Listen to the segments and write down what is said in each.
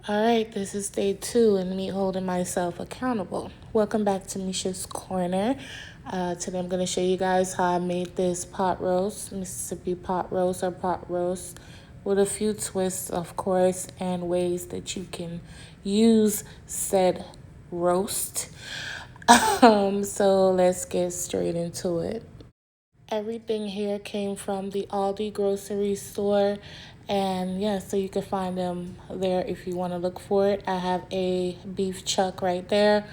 All right, this is day 2 and me holding myself accountable. Welcome back to Misha's Corner. Today I'm going to show you guys how I made this pot roast, Mississippi pot roast or pot roast, with a few twists, of course, and ways that you can use said roast. So let's get straight into it. Everything here came from the Aldi grocery store. And yeah, so you can find them there if you want to look for it. I have a beef chuck right there.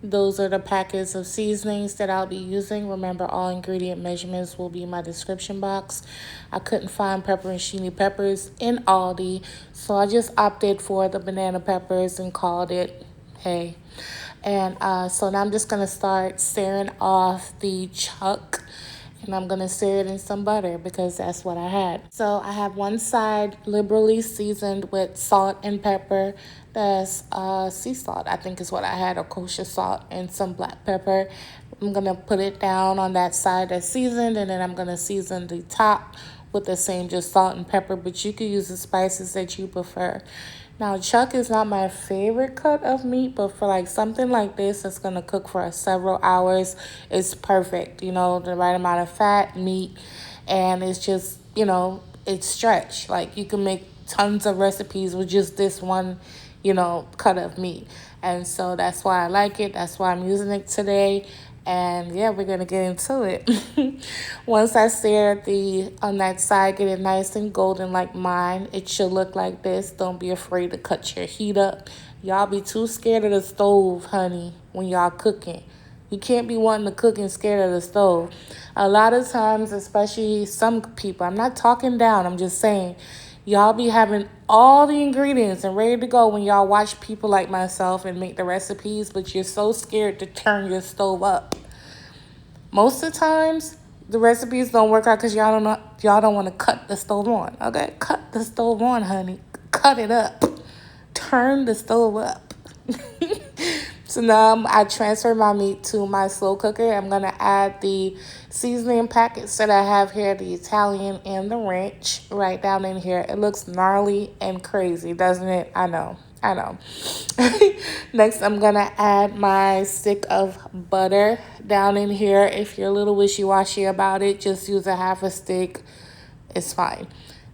Those are the packets of seasonings that I'll be using. Remember, all ingredient measurements will be in my description box. I couldn't find pepperoncini peppers in Aldi, so I just opted for the banana peppers and called it hey. And so now I'm just going to start searing off the chuck, and I'm going to sear it in some butter because that's what I had. So I have one side liberally seasoned with salt and pepper. That's sea salt, I think is what I had, or kosher salt, and some black pepper. I'm going to put it down on that side that's seasoned, and then I'm going to season the top with the same just salt and pepper, but you can use the spices that you prefer. Now, chuck is not my favorite cut of meat, but for like something like this that's going to cook for several hours, it's perfect. You know, the right amount of fat, meat, and it's just, it's stretched. Like you can make tons of recipes with just this one, cut of meat. And so that's why I like it. That's why I'm using it today. And yeah, we're gonna get into it. Once I sear the on that side, get it nice and golden like mine. It should look like this. Don't be afraid to cut your heat up. Y'all be too scared of the stove, honey, when y'all cooking. You can't be wanting to cook and scared of the stove. A lot of times, especially some people, I'm not talking down, I'm just saying, y'all be having all the ingredients and ready to go when y'all watch people like myself and make the recipes, but you're so scared to turn your stove up. Most of the times, the recipes don't work out because y'all don't want to cut the stove on. Okay, cut the stove on, honey. Cut it up. Turn the stove up. So now I transfer my meat to my slow cooker. I'm going to add the seasoning packets that I have here, the Italian and the ranch, right down in here. It looks gnarly and crazy, doesn't it? I know. I know. Next, I'm going to add my stick of butter down in here. If you're a little wishy-washy about it, just use a half a stick. It's fine.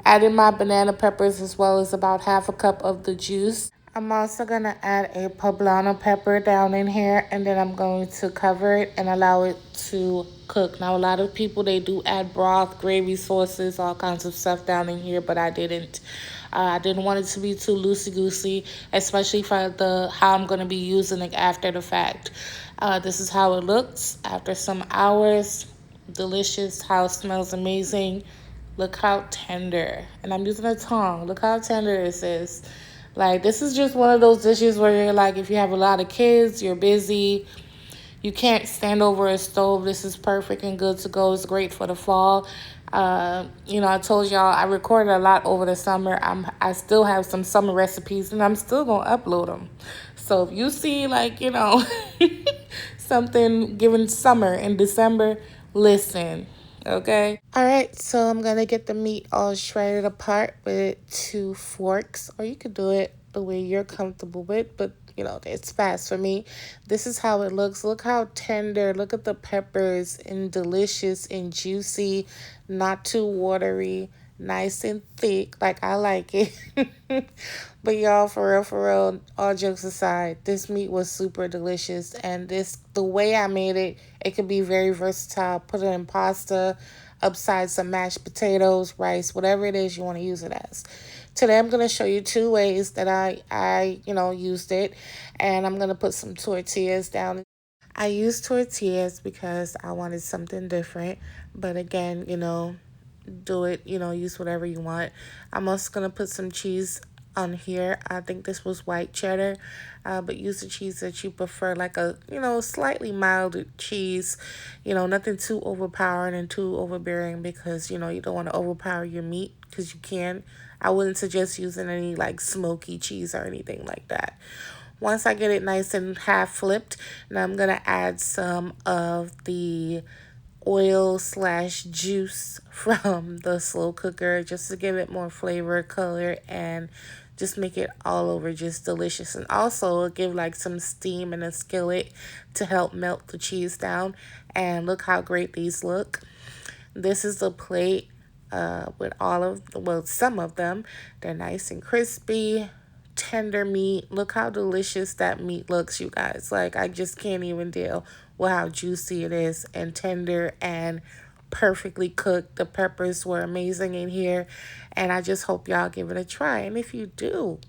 Adding my banana peppers as well as about half a cup of the juice. I'm also going to add a poblano pepper down in here, and then I'm going to cover it and allow it to cook. Now, a lot of people, they do add broth, gravy sauces, all kinds of stuff down in here, but I didn't. I didn't want it to be too loosey-goosey, especially for how I'm going to be using it after the fact. This is how it looks after some hours. Delicious. How it smells amazing. Look how tender. And I'm using a tongue. Look how tender this is. Like, this is just one of those dishes where you're like, if you have a lot of kids, you're busy, you can't stand over a stove. This is perfect and good to go. It's great for the fall. I told y'all I recorded a lot over the summer. I still have some summer recipes, and I'm still going to upload them. So if you see, like, something given summer in December, listen. Okay. All right, so I'm gonna get the meat all shredded apart with 2 forks, or you could do it the way you're comfortable with, but it's fast for me. This is how it looks. Look how tender. Look at the peppers, and delicious and juicy, not too watery, nice and thick, like I like it. But y'all, for real, all jokes aside, this meat was super delicious, and the way I made it, it could be very versatile. Put it in pasta, upside some mashed potatoes, rice, whatever it is you want to use it as. Today I'm going to show you 2 ways that I used it, and I'm going to put some tortillas down. I used tortillas because I wanted something different, but again, do it, use whatever you want. I'm also going to put some cheese on here. I think this was white cheddar, but use the cheese that you prefer, like a, slightly mild cheese, nothing too overpowering and too overbearing, because, you don't want to overpower your meat, because you can. I wouldn't suggest using any like smoky cheese or anything like that. Once I get it nice and half flipped, now I'm going to add some of the oil/juice from the slow cooker, just to give it more flavor, color, and just make it all over just delicious. And also give like some steam in a skillet to help melt the cheese down. And look how great these look. This is the plate with all of, well, some of them. They're nice and crispy, tender meat. Look how delicious that meat looks, you guys. Like, I just can't even deal with how juicy it is and tender and perfectly cooked. The peppers were amazing in here, and I just hope y'all give it a try. And if you do,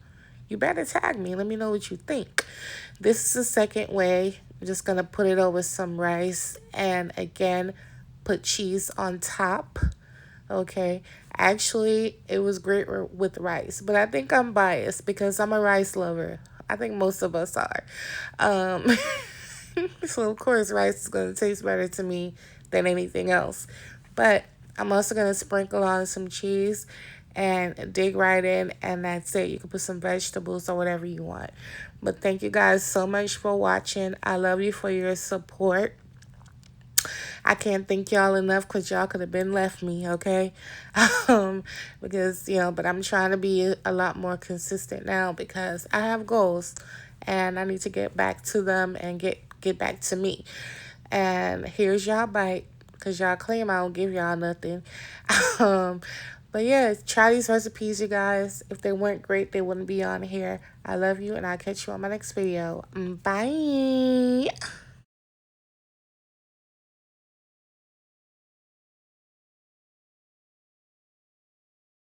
you better tag me. Let me know what you think. This is the second way. I'm just going to put it over some rice and again, put cheese on top. Okay. Actually, it was great with rice, but I think I'm biased because I'm a rice lover. I think most of us are. Um, so, of course, rice is going to taste better to me than anything else. But I'm also going to sprinkle on some cheese and dig right in, and that's it. You can put some vegetables or whatever you want. But thank you guys so much for watching. I love you for your support. I can't thank y'all enough because y'all could have been left me, okay? Because, you know, but I'm trying to be a lot more consistent now because I have goals and I need to get back to them and get back to me. And here's y'all bite because y'all claim I don't give y'all nothing. um, but yeah, try these recipes, you guys. If they weren't great, they wouldn't be on here. I love you, and I'll catch you on my next video. Bye.